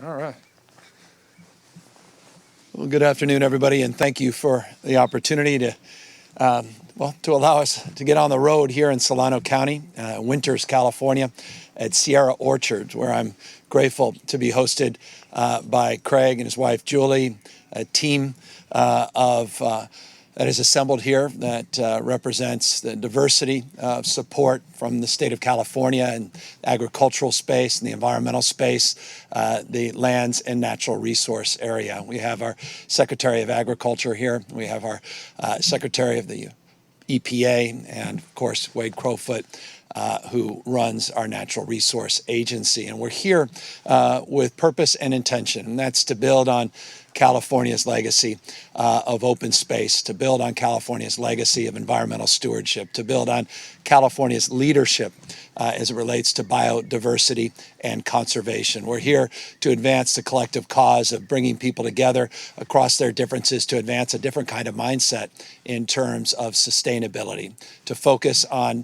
All right. Well, good afternoon, everybody, and thank you for the opportunity to allow us to get on the road here in Solano County, Winters, California, at Sierra Orchards, where I'm grateful to be hosted by Craig and his wife Julie, a team of that is assembled here that represents the diversity of support from the state of California and agricultural space and the environmental space, the lands and natural resource area. We have our Secretary of Agriculture here. We have our Secretary of the EPA, and of course, Wade Crowfoot, who runs our Natural Resource Agency. And we're here with purpose and intention, and that's to build on California's legacy of open space, to build on California's legacy of environmental stewardship, to build on California's leadership as it relates to biodiversity and conservation. We're here to advance the collective cause of bringing people together across their differences to advance a different kind of mindset in terms of sustainability, to focus on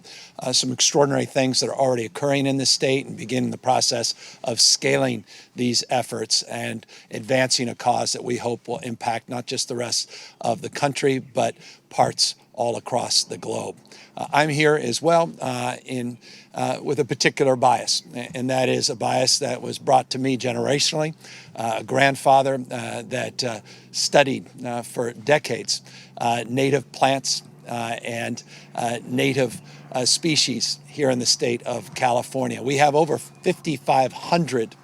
some extraordinary things that are already occurring in the state and begin the process of scaling these efforts and advancing a cause that we hope will impact not just the rest of the country, but parts all across the globe. I'm here as well with a particular bias, and that is a bias that was brought to me generationally. A grandfather that studied for decades native plants and native species here in the state of California. We have over 5,500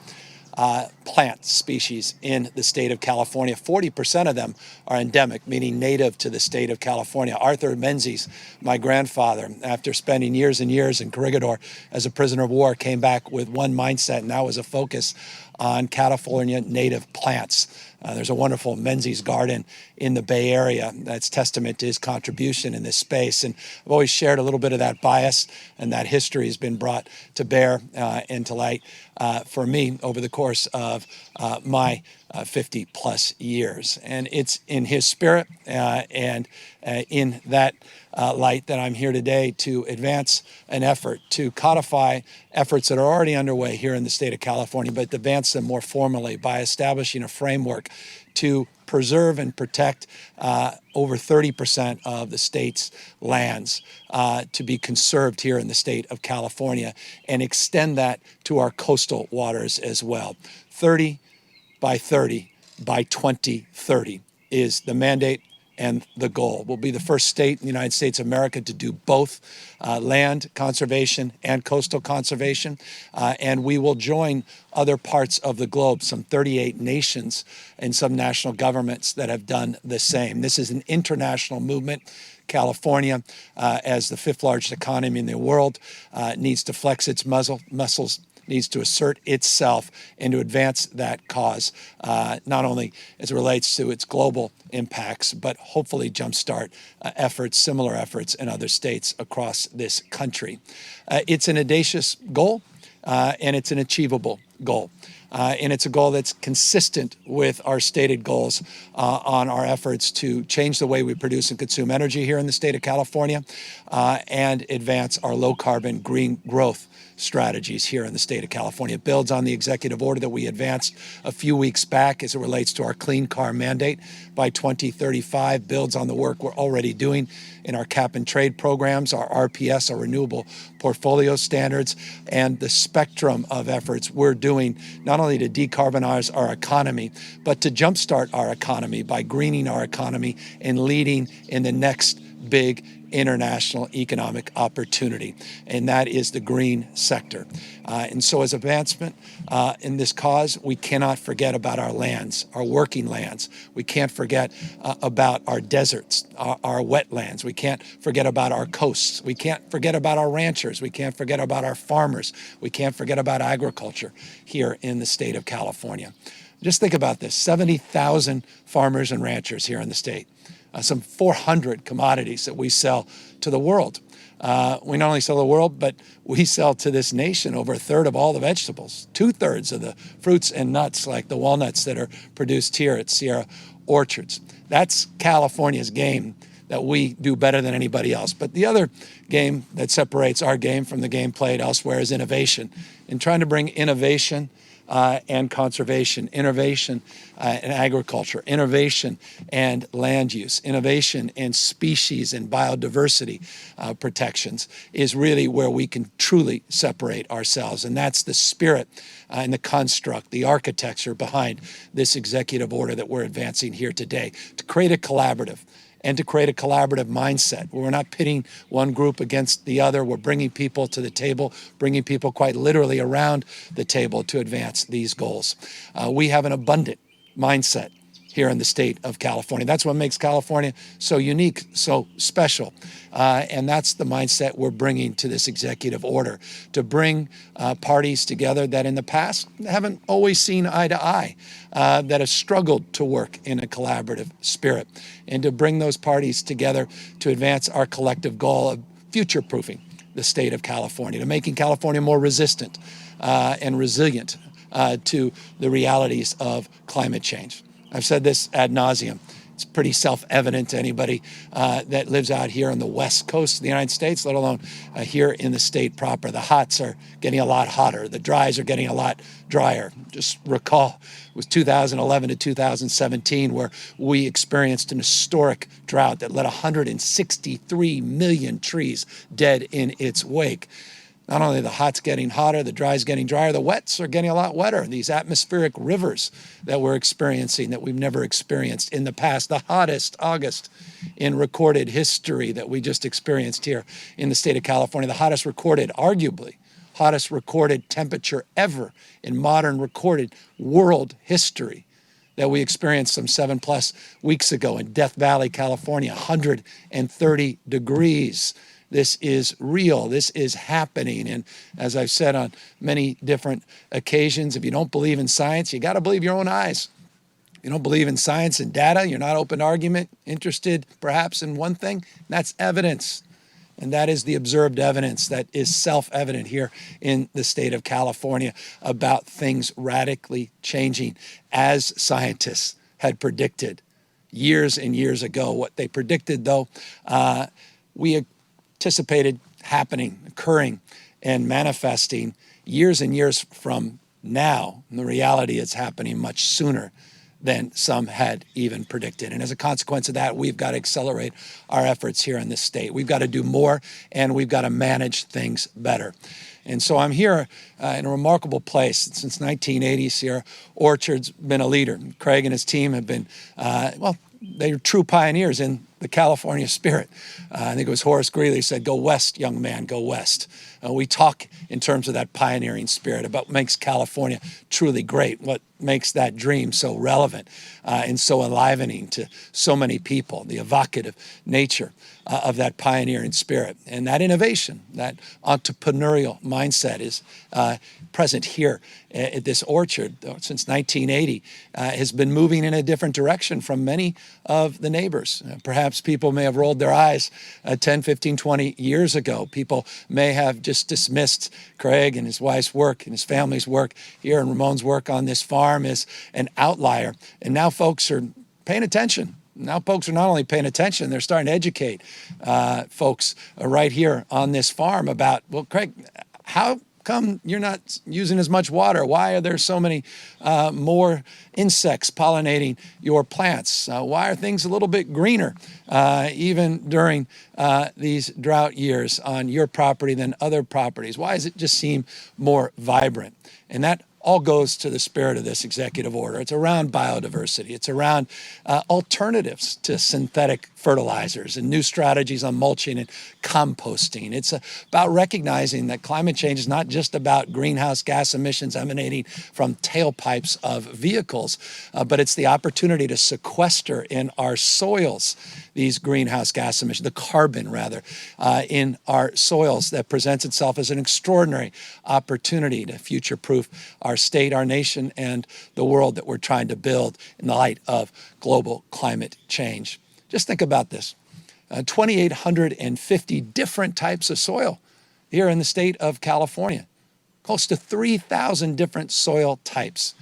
plant species in the state of California. 40% of them are endemic, meaning native to the state of California. Arthur Menzies, my grandfather, after spending years and years in Corregidor as a prisoner of war, came back with one mindset, and that was a focus on California native plants. There's a wonderful Menzies garden in the Bay Area that's testament to his contribution in this space. And I've always shared a little bit of that bias, and that history has been brought to bear and to light for me over the course of my 50 plus years. And it's in his spirit and in that light that I'm here today to advance an effort to codify efforts that are already underway here in the state of California, but to advance them more formally by establishing a framework to preserve and protect over 30% of the state's lands to be conserved here in the state of California, and extend that to our coastal waters as well. 30 by 30 by 2030 is the mandate and the goal. We'll be the first state in the United States of America to do both land conservation and coastal conservation. And we will join other parts of the globe, some 38 nations and some national governments that have done the same. This is an international movement. California, as the fifth largest economy in the world, needs to flex its muscles, needs to assert itself and to advance that cause, not only as it relates to its global impacts, but hopefully jumpstart similar efforts in other states across this country. It's an audacious goal, and it's an achievable goal. And it's a goal that's consistent with our stated goals on our efforts to change the way we produce and consume energy here in the state of California and advance our low-carbon green growth strategies here in the state of California. It builds on the executive order that we advanced a few weeks back as it relates to our clean car mandate by 2035, builds on the work we're already doing in our cap and trade programs, our RPS, our renewable portfolio standards, and the spectrum of efforts we're doing not only to decarbonize our economy, but to jumpstart our economy by greening our economy and leading in the next big international economic opportunity, and that is the green sector. And so as advancement in this cause, we cannot forget about our lands, our working lands. We can't forget about our deserts, our wetlands. We can't forget about our coasts. We can't forget about our ranchers. We can't forget about our farmers. We can't forget about agriculture here in the state of California. Just think about this, 70,000 farmers and ranchers here in the state. Some 400 commodities that we sell to the world. We not only sell to the world, but we sell to this nation over a third of all the vegetables, 2/3 of the fruits and nuts like the walnuts that are produced here at Sierra Orchards. That's California's game that we do better than anybody else. But the other game that separates our game from the game played elsewhere is innovation. In trying to bring innovation and conservation, innovation in agriculture, innovation and land use, innovation and species and biodiversity protections is really where we can truly separate ourselves. And that's the spirit and the construct, the architecture behind this executive order that we're advancing here today, to create a collaborative and to create a collaborative mindset where we're not pitting one group against the other. We're bringing people to the table, bringing people quite literally around the table to advance these goals. We have an abundant mindset here in the state of California. That's what makes California so unique, so special. And that's the mindset we're bringing to this executive order, to bring parties together that in the past haven't always seen eye to eye, that have struggled to work in a collaborative spirit, and to bring those parties together to advance our collective goal of future-proofing the state of California, to making California more resistant and resilient to the realities of climate change. I've said this ad nauseum. It's pretty self-evident to anybody that lives out here on the west coast of the United States, let alone here in the state proper. The hots are getting a lot hotter. The dries are getting a lot drier. Just recall, it was 2011 to 2017 where we experienced an historic drought that led 163 million trees dead in its wake. Not only the hot's getting hotter, the dry's getting drier, the wets are getting a lot wetter. These atmospheric rivers that we're experiencing that we've never experienced in the past. The hottest August in recorded history that we just experienced here in the state of California. The hottest recorded, arguably, hottest recorded temperature ever in modern recorded world history that we experienced some 7+ weeks ago in Death Valley, California, 130 degrees. This is real. This is happening. And as I've said on many different occasions, if you don't believe in science, you got to believe your own eyes. If you don't believe in science and data, you're not open to argument, interested perhaps in one thing, that's evidence. And that is the observed evidence that is self-evident here in the state of California about things radically changing as scientists had predicted years and years ago. What they predicted, though, we anticipated happening, occurring, and manifesting years and years from now. And the reality is happening much sooner than some had even predicted. And as a consequence of that, we've got to accelerate our efforts here in this state. We've got to do more, and we've got to manage things better. And so I'm here in a remarkable place. Since 1980, Sierra Orchard's been a leader. Craig and his team have been, they're true pioneers in the California spirit. I think it was Horace Greeley said, "Go west, young man, go west." We talk in terms of that pioneering spirit about what makes California truly great, what makes that dream so relevant and so enlivening to so many people, the evocative nature of that pioneering spirit. And that innovation, that entrepreneurial mindset is present here at this orchard since 1980, has been moving in a different direction from many of the neighbors. Perhaps people may have rolled their eyes 10, 15, 20 years ago. People may have just dismissed Craig and his wife's work and his family's work here and Ramon's work on this farm as an outlier. And now folks are paying attention. Now folks are not only paying attention, they're starting to educate folks right here on this farm about, well, Craig, how come you're not using as much water? Why are there so many more insects pollinating your plants? Why are things a little bit greener even during these drought years on your property than other properties? Why does it just seem more vibrant? And that all goes to the spirit of this executive order. It's around biodiversity. It's around alternatives to synthetic fertilizers and new strategies on mulching and composting. It's about recognizing that climate change is not just about greenhouse gas emissions emanating from tailpipes of vehicles, but it's the opportunity to sequester in our soils these greenhouse gas emissions, the carbon rather, in our soils that presents itself as an extraordinary opportunity to future-proof our state, our nation, and the world that we're trying to build in the light of global climate change. Just think about this. 2,850 different types of soil here in the state of California. Close to 3,000 different soil types.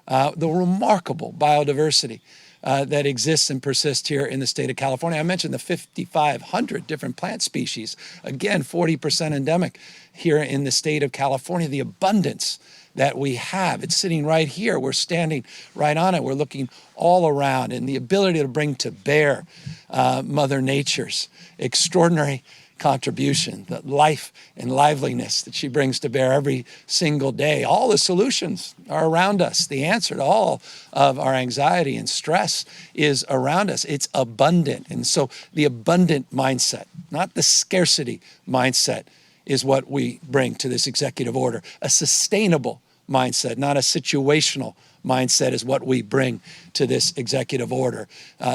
The remarkable biodiversity that exists and persists here in the state of California. I mentioned the 5,500 different plant species. Again, 40% endemic here in the state of California. The abundance that we have. It's sitting right here. We're standing right on it. We're looking all around, and the ability to bring to bear Mother Nature's extraordinary contribution, the life and liveliness that she brings to bear every single day. All the solutions are around us. The answer to all of our anxiety and stress is around us. It's abundant. And so the abundant mindset, not the scarcity mindset, is what we bring to this executive order. A sustainable mindset, not a situational mindset, is what we bring to this executive order.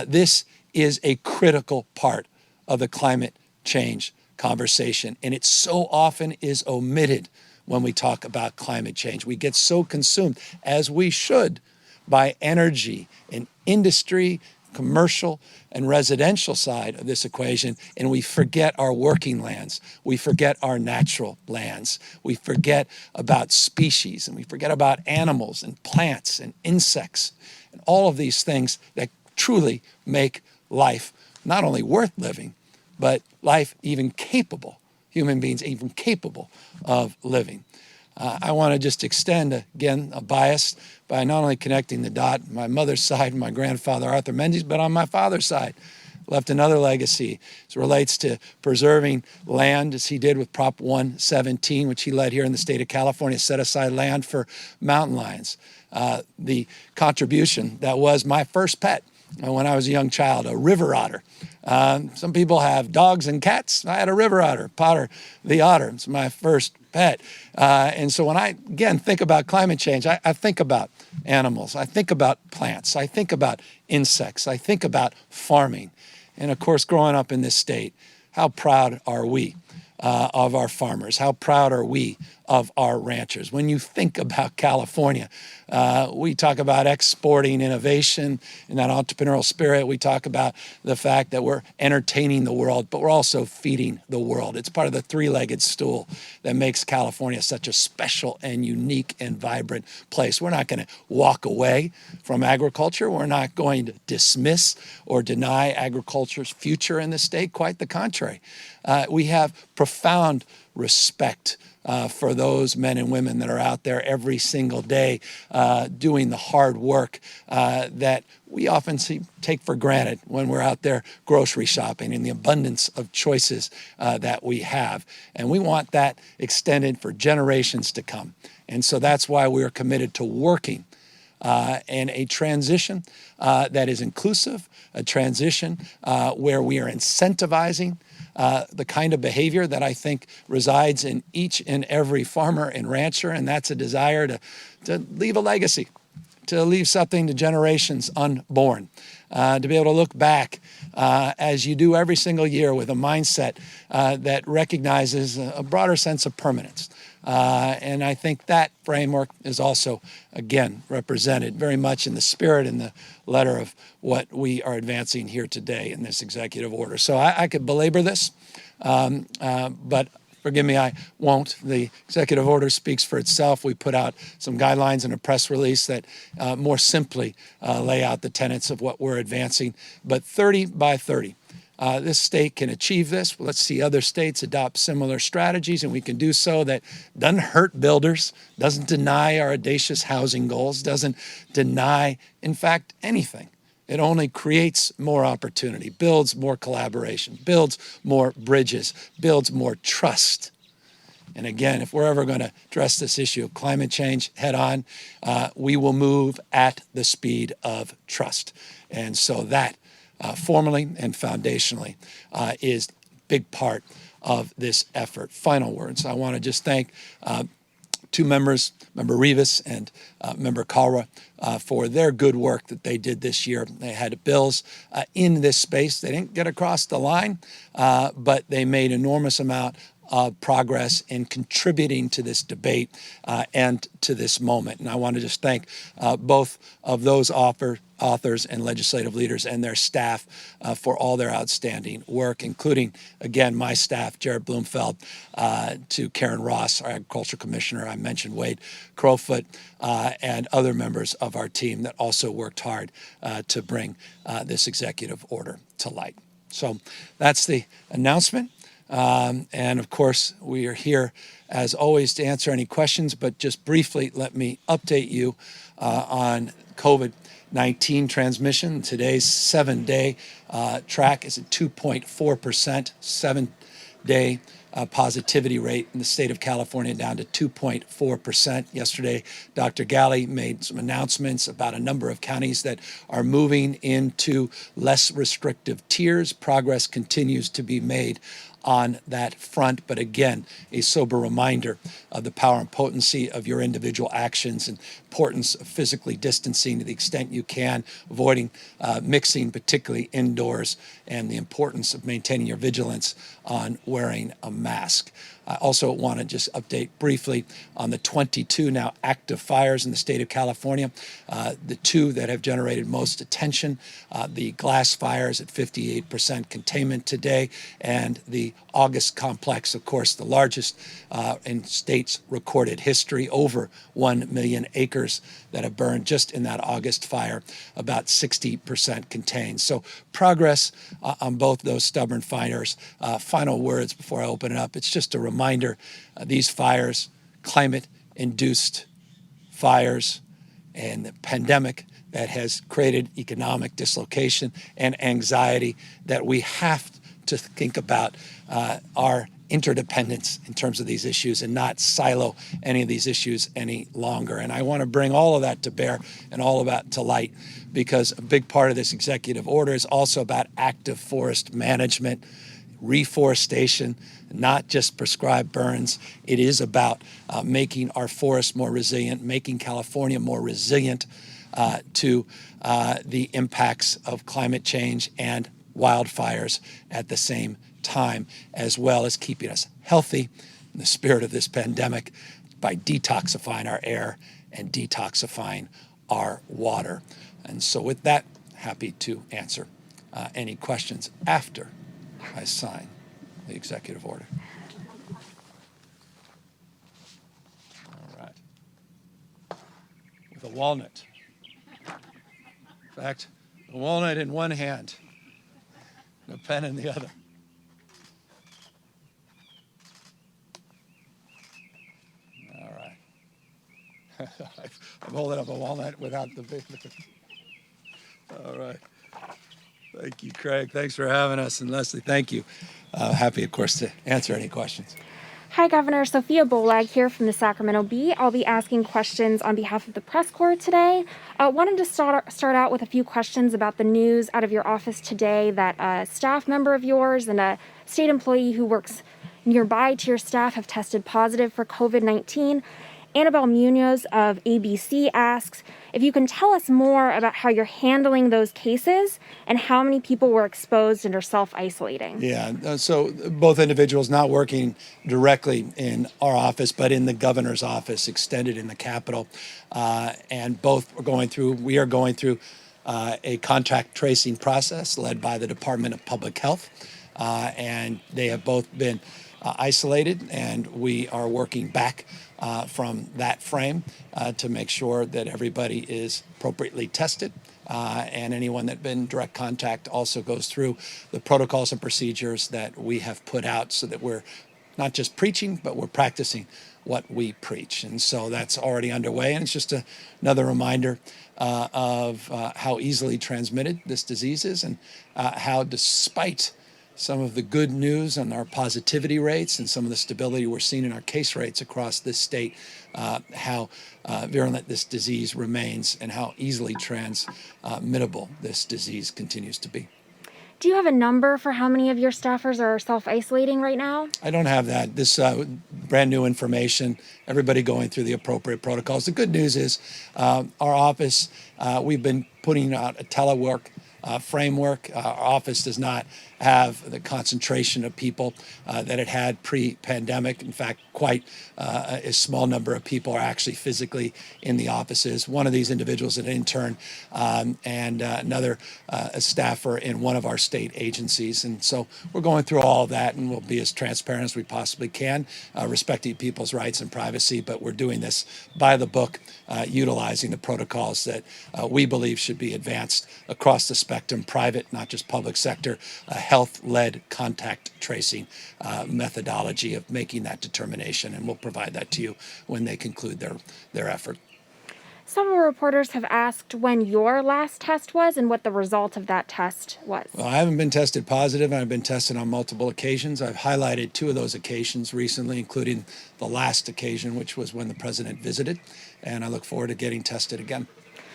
This is a critical part of the climate change conversation, and it so often is omitted when we talk about climate change. We get so consumed, as we should, by energy and industry, commercial and residential side of this equation, and we forget our working lands. We forget our natural lands. We forget about species, and we forget about animals and plants and insects and all of these things that truly make life not only worth living, but life even capable, human beings even capable of living. I want to just extend, again, a bias by not only connecting the dot, my mother's side, my grandfather, Arthur Menzies, but on my father's side, left another legacy as it relates to preserving land, as he did with Prop 117, which he led here in the state of California, set aside land for mountain lions. The contribution that was my first pet when I was a young child, a river otter. Some people have dogs and cats. I had a river otter, Potter the otter. It's my first pet. And so when I, again, think about climate change, I think about animals. I think about plants. I think about insects. I think about farming. And of course, growing up in this state, how proud are we of our farmers? How proud are we of our ranchers? When you think about California, we talk about exporting innovation and that entrepreneurial spirit. We talk about the fact that we're entertaining the world, but we're also feeding the world. It's part of the three-legged stool that makes California such a special and unique and vibrant place. We're not going to walk away from agriculture. We're not going to dismiss or deny agriculture's future in the state. Quite the contrary. We have profound respect for those men and women that are out there every single day doing the hard work that we often take for granted when we're out there grocery shopping, and the abundance of choices that we have. And we want that extended for generations to come. And so that's why we are committed to working in a transition that is inclusive, a transition where we are incentivizing the kind of behavior that I think resides in each and every farmer and rancher, and that's a desire to leave a legacy, to leave something to generations unborn, to be able to look back as you do every single year with a mindset that recognizes a broader sense of permanence. And I think that framework is also, again, represented very much in the spirit and the letter of what we are advancing here today in this executive order. So I could belabor this, but forgive me, I won't. The executive order speaks for itself. We put out some guidelines in a press release that more simply lay out the tenets of what we're advancing. But 30 by 30. This state can achieve this. Let's see other states adopt similar strategies, and we can do so that doesn't hurt builders, doesn't deny our audacious housing goals, doesn't deny, in fact, anything. It only creates more opportunity, builds more collaboration, builds more bridges, builds more trust. And again, if we're ever going to address this issue of climate change head on, we will move at the speed of trust. And so that formally and foundationally is a big part of this effort. Final words. I want to just thank two members, Member Rivas and Member Kalra, for their good work that they did this year. They had bills in this space. They didn't get across the line, but they made enormous amount of progress in contributing to this debate and to this moment. And I want to just thank both of those authors and legislative leaders and their staff for all their outstanding work, including, again, my staff, Jared Bloomfeld, to Karen Ross, our agriculture commissioner. I mentioned Wade Crowfoot and other members of our team that also worked hard to bring this executive order to light. So that's the announcement. And of course, we are here, as always, to answer any questions. But just briefly, let me update you on COVID-19 transmission. Today's 7-day track is at 2.4%, 7-day positivity rate in the state of California down to 2.4%. Yesterday, Dr. Galley made some announcements about a number of counties that are moving into less restrictive tiers. Progress continues to be made on that front, but again, a sober reminder of the power and potency of your individual actions and importance of physically distancing to the extent you can, avoiding mixing, particularly indoors, and the importance of maintaining your vigilance on wearing a mask. I also want to just update briefly on the 22 now active fires in the state of California. The two that have generated most attention, the glass fires at 58% containment today, and the August complex, of course, the largest in state's recorded history, over 1 million acres that have burned just in that August fire, about 60% contained. So progress on both those stubborn fires. Final words before I open it up. It's just a reminder, these fires, climate-induced fires, and the pandemic that has created economic dislocation and anxiety, that we have to think about our interdependence in terms of these issues and not silo any of these issues any longer. And I want to bring all of that to bear and all of that to light, because a big part of this executive order is also about active forest management, reforestation, not just prescribed burns. It is about making our forests more resilient, making California more resilient to the impacts of climate change and wildfires at the same time, as well as keeping us healthy in the spirit of this pandemic by detoxifying our air and detoxifying our water. And so with that, happy to answer any questions after I sign the executive order. All right. With a walnut. In fact, a walnut in one hand, and a pen in the other. All right. I'm holding up a walnut without the big. All right. Thank you, Craig. Thanks for having us. And Leslie, thank you. Happy, of course, to answer any questions. Hi, Governor. Sophia Bolag here from the Sacramento Bee. I'll be asking questions on behalf of the press corps today. Wanted to start out with a few questions about the news out of your office today that a staff member of yours and a state employee who works nearby to your staff have tested positive for COVID-19. Annabelle Munoz of ABC asks if you can tell us more about how you're handling those cases and how many people were exposed and are self-isolating. Yeah, so both individuals not working directly in our office, but in the governor's office, extended in the Capitol, and both are going through a contact tracing process led by the Department of Public Health, and they have both been isolated, and we are working back from that frame to make sure that everybody is appropriately tested, and anyone that's been in direct contact also goes through the protocols and procedures that we have put out, so that we're not just preaching, but we're practicing what we preach. And so that's already underway, and it's just another reminder of how easily transmitted this disease is, and how, despite some of the good news on our positivity rates and some of the stability we're seeing in our case rates across this state, how virulent this disease remains and how easily transmittable this disease continues to be. Do you have a number for how many of your staffers are self-isolating right now? I don't have that. This brand new information, everybody going through the appropriate protocols. The good news is our office, we've been putting out a telework framework. Our office does not have the concentration of people that it had pre-pandemic. In fact, quite a small number of people are actually physically in the offices. One of these individuals is an intern, and another a staffer in one of our state agencies. And so we're going through all of that, and we'll be as transparent as we possibly can, respecting people's rights and privacy. But we're doing this by the book, utilizing the protocols that we believe should be advanced across the spectrum, private, not just public sector, health-led contact tracing methodology of making that determination, and we'll provide that to you when they conclude their effort. Several reporters have asked when your last test was and what the result of that test was. Well, I haven't been tested positive, and I've been tested on multiple occasions. I've highlighted 2 of those occasions recently, including the last occasion, which was when the president visited, and I look forward to getting tested again.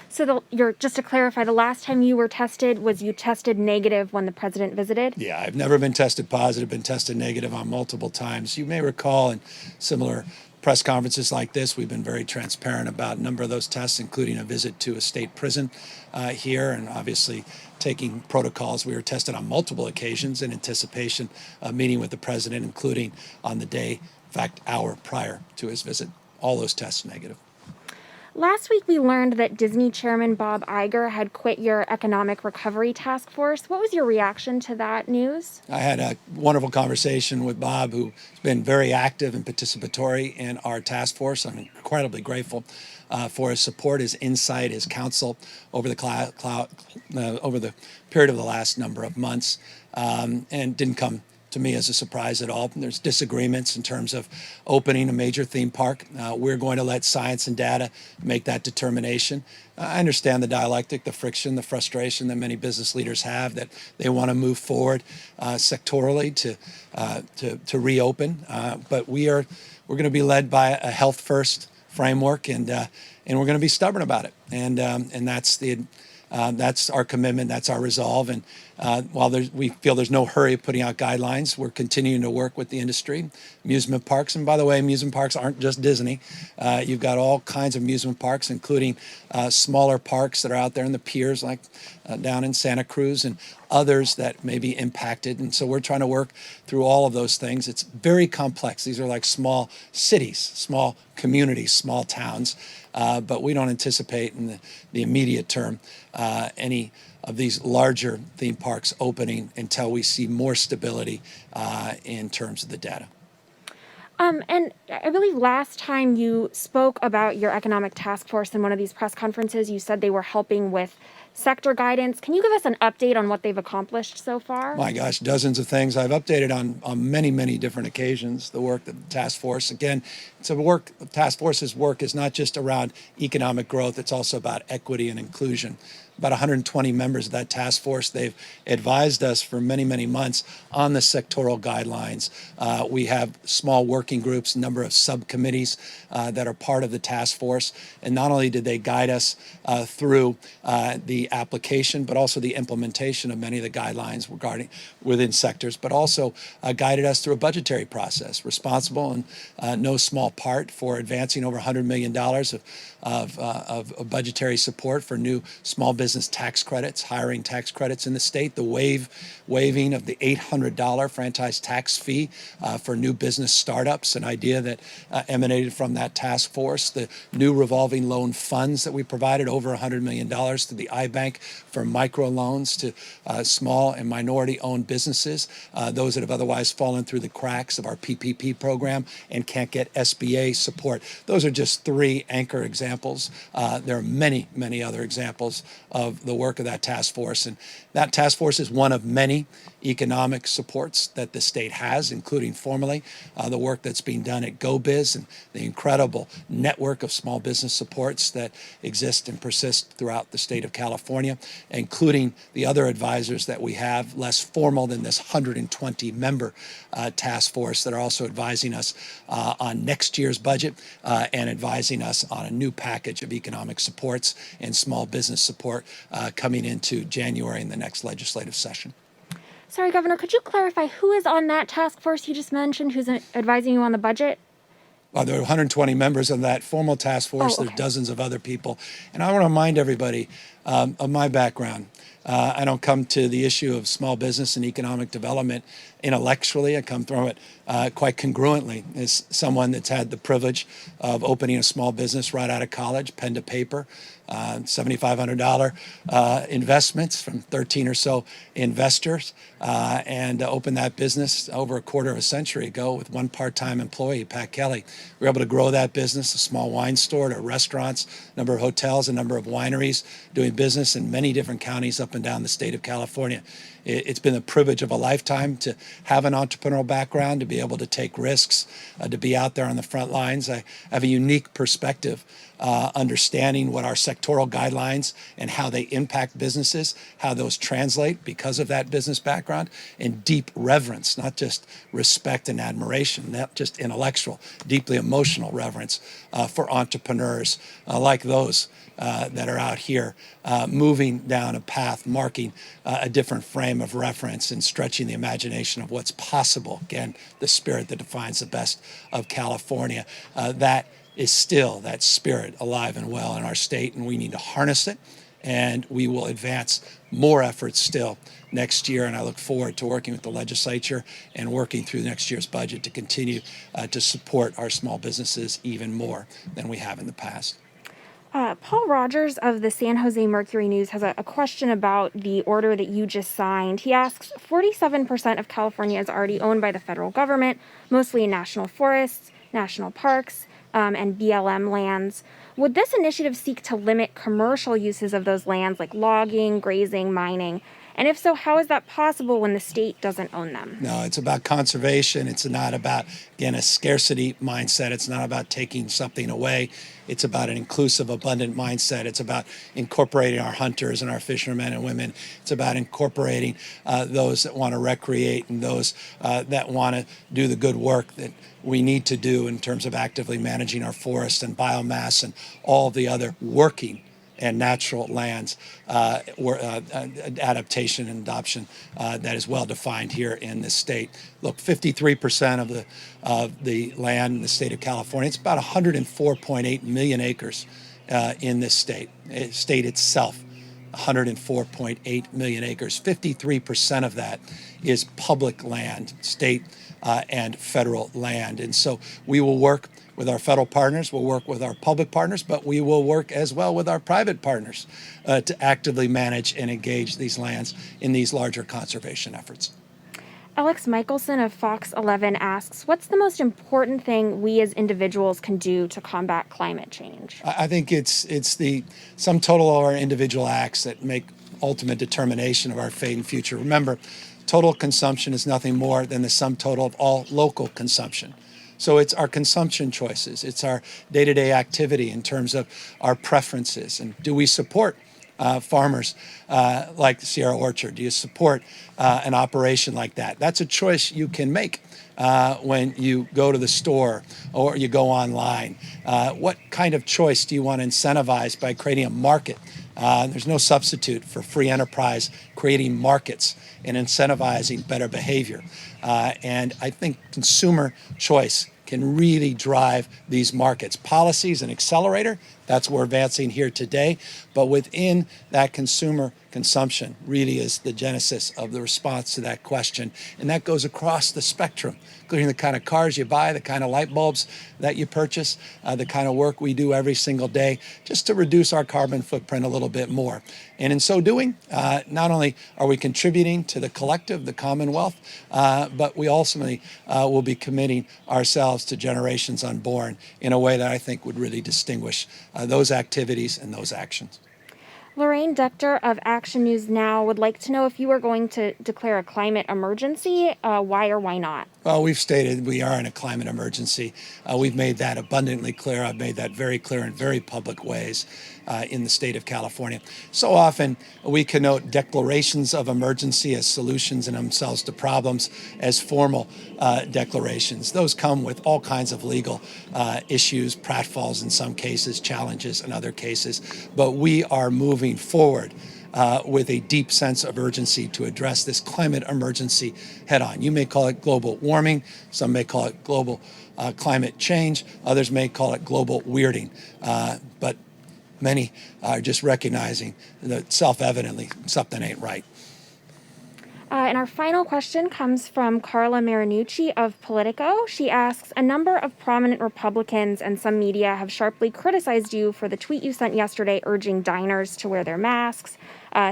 So just to clarify, the last time you were tested, was you tested negative when the president visited? Yeah, I've never been tested positive, been tested negative on multiple times. You may recall in similar press conferences like this, we've been very transparent about a number of those tests, including a visit to a state prison here, and obviously taking protocols. We were tested on multiple occasions in anticipation of meeting with the president, including on the day, in fact, hour prior to his visit. All those tests negative. Last week, we learned that Disney chairman Bob Iger had quit your economic recovery task force. What was your reaction to that news? I had a wonderful conversation with Bob, who's been very active and participatory in our task force. I'm incredibly grateful for his support, his insight, his counsel over the period of the last number of months, and didn't come to me as a surprise at all. There's disagreements in terms of opening a major theme park. We're going to let science and data make that determination. I understand the dialectic, the friction, the frustration that many business leaders have, that they want to move forward sectorally to reopen. But we're going to be led by a health first framework, and we're going to be stubborn about it. And that's our commitment. That's our resolve. And while we feel there's no hurry of putting out guidelines, we're continuing to work with the industry, amusement parks. And by the way, amusement parks aren't just Disney. You've got all kinds of amusement parks, including smaller parks that are out there in the piers, like down in Santa Cruz, and others that may be impacted. And so we're trying to work through all of those things. It's very complex. These are like small cities, small communities, small towns. But we don't anticipate in the immediate term any of these larger theme parks opening until we see more stability in terms of the data. And I believe last time you spoke about your economic task force in one of these press conferences, you said they were helping with sector guidance. Can you give us an update on what they've accomplished so far? My gosh, dozens of things. I've updated on many, many different occasions the work of the task force. Again, the task force's work is not just around economic growth, it's also about equity and inclusion. About 120 members of that task force. They've advised us for many, many months on the sectoral guidelines. We have small working groups, a number of subcommittees that are part of the task force. And not only did they guide us through the application, but also the implementation of many of the guidelines within sectors, but also guided us through a budgetary process, responsible and no small part for advancing over $100 million of budgetary support for new small business tax credits, hiring tax credits in the state, the waiving of the $800 franchise tax fee for new business startups, an idea that emanated from that task force, the new revolving loan funds that we provided, over $100 million to the iBank for microloans to small and minority-owned businesses, those that have otherwise fallen through the cracks of our PPP program and can't get SBA support. Those are just 3 anchor examples. There are many, many other examples of the work of that task force. And that task force is one of many economic supports that the state has, including formally the work that's being done at GoBiz and the incredible network of small business supports that exist and persist throughout the state of California, including the other advisors that we have, less formal than this 120-member task force, that are also advising us on next year's budget and advising us on a new package of economic supports and small business support coming into January in the next legislative session. Sorry, Governor, could you clarify who is on that task force you just mentioned, who's advising you on the budget? There are 120 members of that formal task force. Oh, okay. There are dozens of other people. And I want to remind everybody of my background. I don't come to the issue of small business and economic development intellectually. I come from it quite congruently as someone that's had the privilege of opening a small business right out of college, pen to paper, $7,500 investments from 13 or so investors, and opened that business over a quarter of a century ago with one part-time employee, Pat Kelly. We were able to grow that business, a small wine store to restaurants, number of hotels, a number of wineries, doing business in many different counties up and down the state of California. It's been a privilege of a lifetime to have an entrepreneurial background, to be able to take risks, to be out there on the front lines. I have a unique perspective, understanding what our sectoral guidelines and how they impact businesses, how those translate because of that business background, and deep reverence, not just respect and admiration, not just intellectual, deeply emotional reverence for entrepreneurs like those that are out here moving down a path, marking a different frame of reference and stretching the imagination of what's possible. Again, the spirit that defines the best of California. That is still that spirit alive and well in our state, and we need to harness it, and we will advance more efforts still next year. And I look forward to working with the legislature and working through next year's budget to continue to support our small businesses even more than we have in the past. Paul Rogers of the San Jose Mercury News has a question about the order that you just signed. He asks, 47% of California is already owned by the federal government, mostly in national forests, national parks, and BLM lands. Would this initiative seek to limit commercial uses of those lands like logging, grazing, mining? And if so, how is that possible when the state doesn't own them? No, it's about conservation. It's not about, again, a scarcity mindset. It's not about taking something away. It's about an inclusive, abundant mindset. It's about incorporating our hunters and our fishermen and women. It's about incorporating those that want to recreate and those that want to do the good work that we need to do in terms of actively managing our forests and biomass and all the other working and natural lands adaptation and adoption that is well defined here in this state. Look, 53% of the land in the state of California, it's about 104.8 million acres in this state. State itself, 104.8 million acres. 53% of that is public land, state and federal land. And so we will work with our federal partners, we'll work with our public partners, but we will work as well with our private partners to actively manage and engage these lands in these larger conservation efforts. Alex Michelson of Fox 11 asks, what's the most important thing we as individuals can do to combat climate change? I think it's the sum total of our individual acts that make ultimate determination of our fate and future. Remember, total consumption is nothing more than the sum total of all local consumption. So it's our consumption choices. It's our day-to-day activity in terms of our preferences. And do we support farmers like the Sierra Orchard? Do you support an operation like that? That's a choice you can make when you go to the store or you go online. What kind of choice do you want to incentivize by creating a market? There's no substitute for free enterprise creating markets and incentivizing better behavior. And I think consumer choice can really drive these markets. Policies and accelerator, that's what we're advancing here today. But within that consumer consumption really is the genesis of the response to that question. And that goes across the spectrum, including the kind of cars you buy, the kind of light bulbs that you purchase, the kind of work we do every single day, just to reduce our carbon footprint a little bit more. And in so doing, not only are we contributing to the collective, the commonwealth, but we ultimately will be committing ourselves to generations unborn in a way that I think would really distinguish those activities and those actions. Lorraine Decter of Action News Now would like to know if you are going to declare a climate emergency, why or why not? Well, we've stated we are in a climate emergency. We've made that abundantly clear. I've made that very clear in very public ways in the state of California. So often we connote declarations of emergency as solutions in themselves to problems as formal declarations. Those come with all kinds of legal issues, pratfalls in some cases, challenges in other cases. But we are moving forward with a deep sense of urgency to address this climate emergency head on. You may call it global warming, some may call it global climate change, others may call it global weirding, but many are just recognizing that self-evidently something ain't right. And our final question comes from Carla Marinucci of Politico. She asks, a number of prominent Republicans and some media have sharply criticized you for the tweet you sent yesterday urging diners to wear their masks.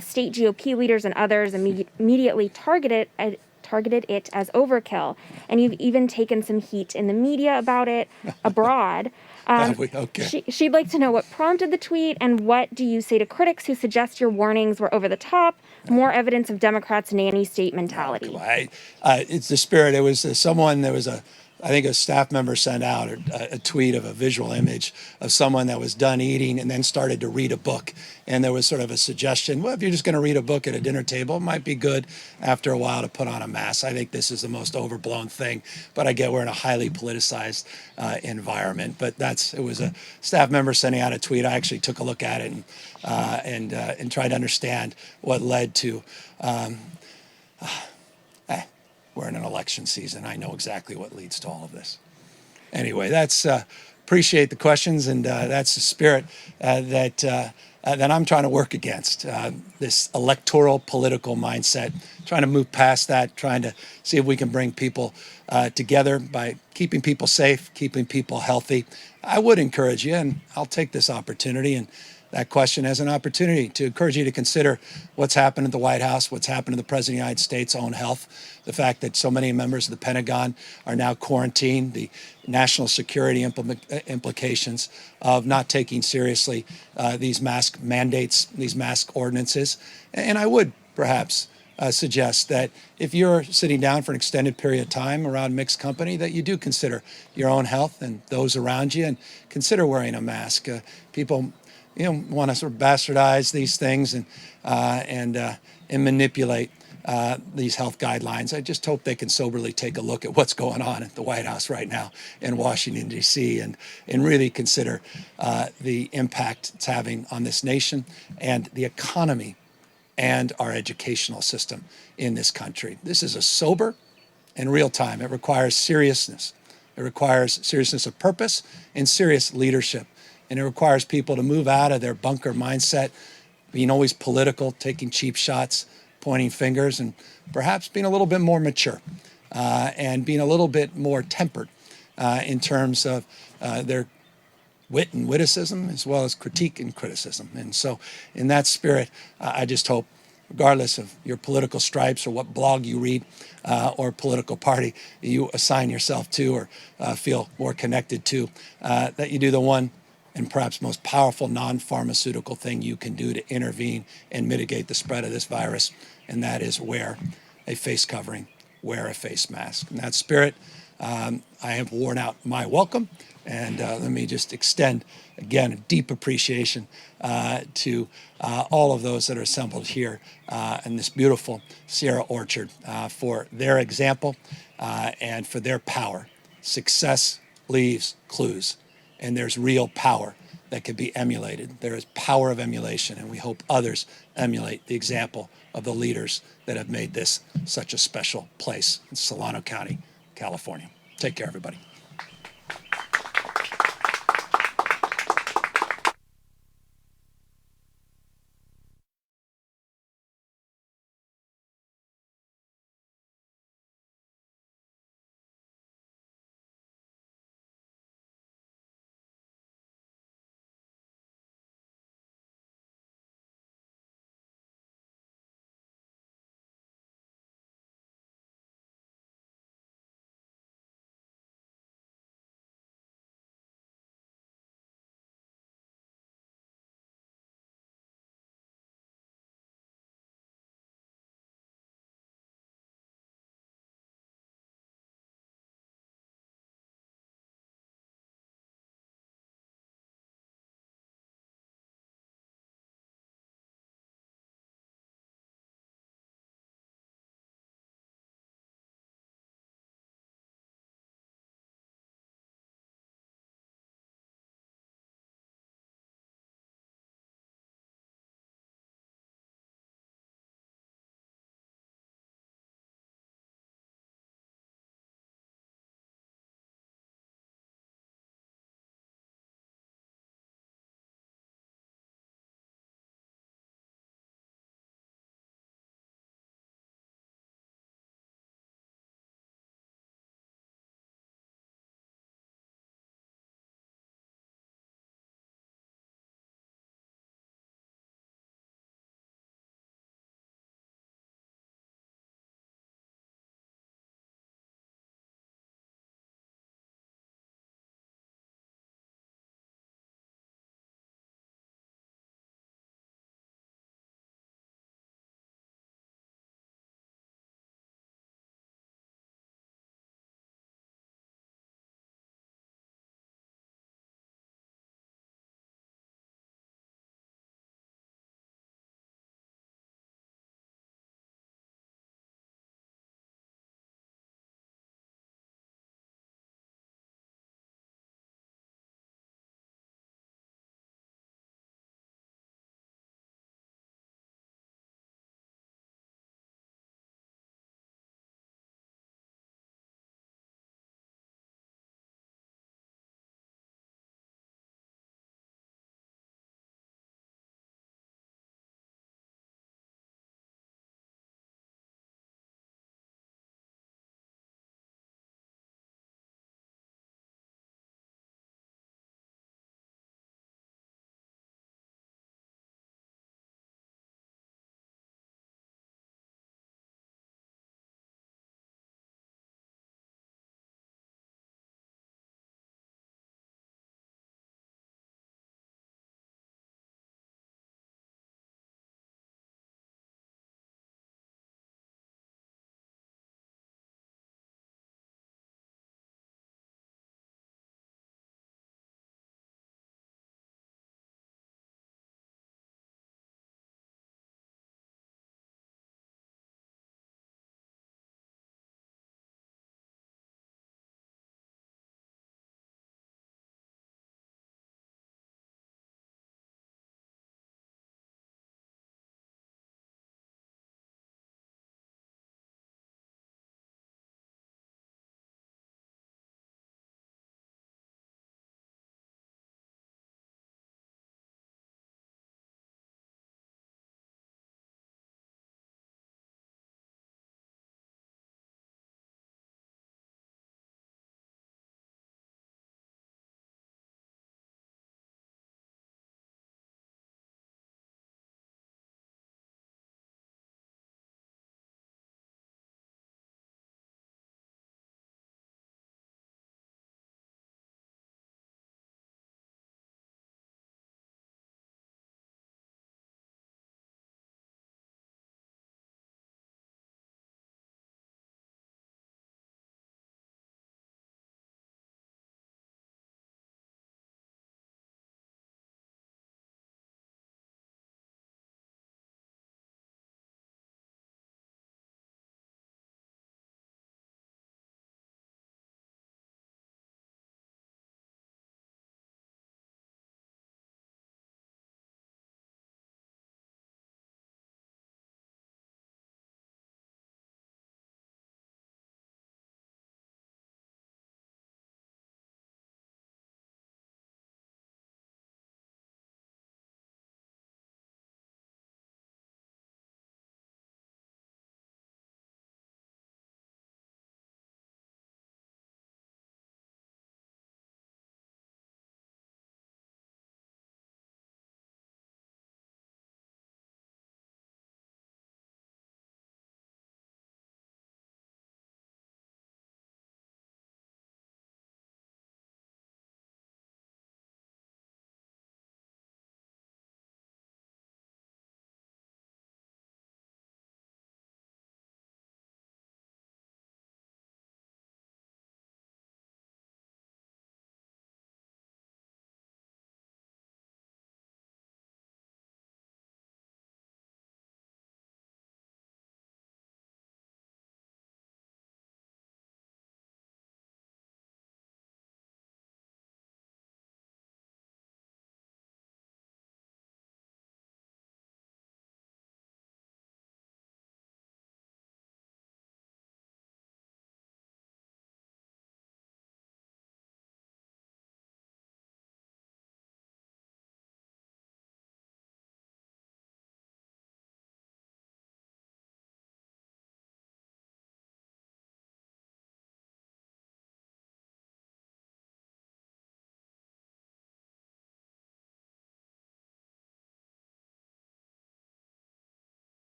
State GOP leaders and others immediately targeted it as overkill. And you've even taken some heat in the media about it abroad. Okay. She'd like to know what prompted the tweet and what do you say to critics who suggest your warnings were over the top, more evidence of Democrats' nanny state mentality. It's the spirit. It was someone, I think a staff member sent out a tweet of a visual image of someone that was done eating and then started to read a book. And there was sort of a suggestion, well, if you're just going to read a book at a dinner table, it might be good after a while to put on a mask. I think this is the most overblown thing, but I get we're in a highly politicized environment. But it was a staff member sending out a tweet. I actually took a look at it and tried to understand what led to. We're in an election season. I know exactly what leads to all of this. Anyway, appreciate the questions, and that's the spirit that I'm trying to work against. This electoral political mindset, trying to move past that, trying to see if we can bring people together by keeping people safe, keeping people healthy. I would encourage you, and I'll take this opportunity and that question as an opportunity to encourage you to consider what's happened at the White House, what's happened to the President of the United States' own health, the fact that so many members of the Pentagon are now quarantined, the national security implications of not taking seriously these mask mandates, these mask ordinances. And I would perhaps suggest that if you're sitting down for an extended period of time around mixed company, that you do consider your own health and those around you and consider wearing a mask. People want to sort of bastardize these things and manipulate these health guidelines. I just hope they can soberly take a look at what's going on at the White House right now in Washington, D.C., and really consider the impact it's having on this nation and the economy and our educational system in this country. This is a sober and real time. It requires seriousness. It requires seriousness of purpose and serious leadership. And it requires people to move out of their bunker mindset, being always political, taking cheap shots, pointing fingers, and perhaps being a little bit more mature and being a little bit more tempered in terms of their wit and witticism, as well as critique and criticism. And so in that spirit, I just hope, regardless of your political stripes or what blog you read or political party you assign yourself to or feel more connected to, that you do the one and perhaps most powerful non-pharmaceutical thing you can do to intervene and mitigate the spread of this virus, and that is wear a face covering, wear a face mask. In that spirit, I have worn out my welcome, and let me just extend, again, a deep appreciation to all of those that are assembled here in this beautiful Sierra Orchard for their example and for their power. Success leaves clues. And there's real power that can be emulated. There is power of emulation, and we hope others emulate the example of the leaders that have made this such a special place in Solano County, California. Take care, everybody.